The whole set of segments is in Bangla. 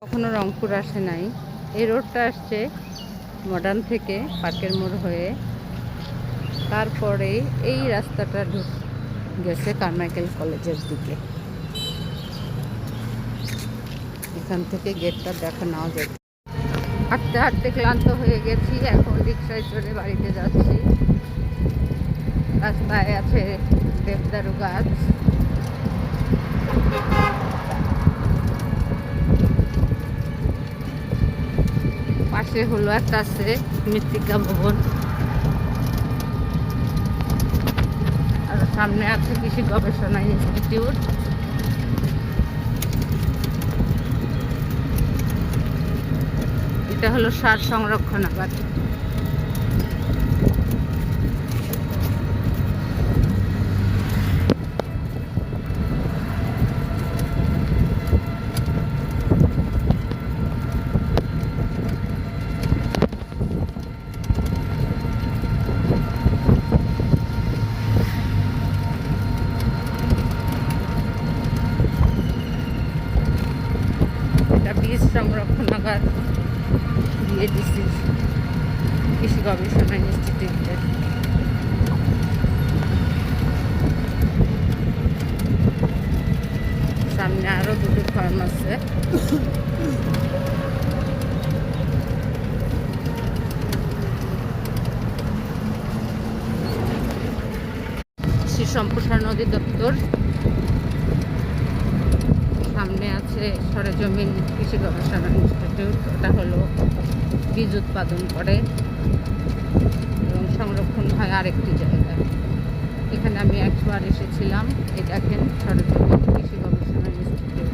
কখনো রংপুর আসে নাই। এই রোডটা আসছে মডার্ন থেকে পার্কের মোড় হয়ে, তারপরে এই রাস্তাটা গেছে কারমাইকেল কলেজের দিকে। এখান থেকে গেটটা দেখা নাও যায়। হাঁটতে হাঁটতে ক্লান্ত হয়ে গেছি, এখন রিক্সায় চড়ে বাড়িতে যাচ্ছি। রাস্তায় আছে দেবদারু গাছ। পাশে হলো একটা আছে মৃত্তিকা ভবন, আর সামনে আছে কৃষি গবেষণা ইনস্টিটিউট। এটা হলো সার সংরক্ষণাগার। এটা বীজ সংরক্ষণাগার দিয়ে দিচ্ছি কৃষি গবেষণা ইনস্টিটিউটের। সামনে আরো দুটো ফার্ম আছে। কৃষি সম্প্রসারণ অধিদপ্তর। সামনে আছে সরেজমিন কৃষি গবেষণা ইনস্টিটিউট। এটা হলো বীজ উৎপাদন করে এবং সংরক্ষণ হয় আরেকটি জায়গায়। এখানে আমি একবার এসেছিলাম। এই দেখেন সরেজমিন কৃষি গবেষণা ইনস্টিটিউট।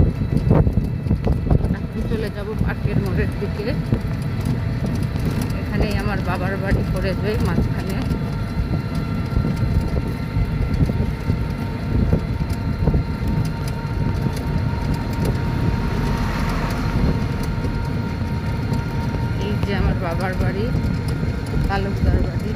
এখন চলে যাব পার্কের মোড়ের দিকে। এখানেই আমার বাবার বাড়ি পড়ে যায় মাঝখানে। এই যে আমার বাবার বাড়ি, তালুকদার বাড়ি।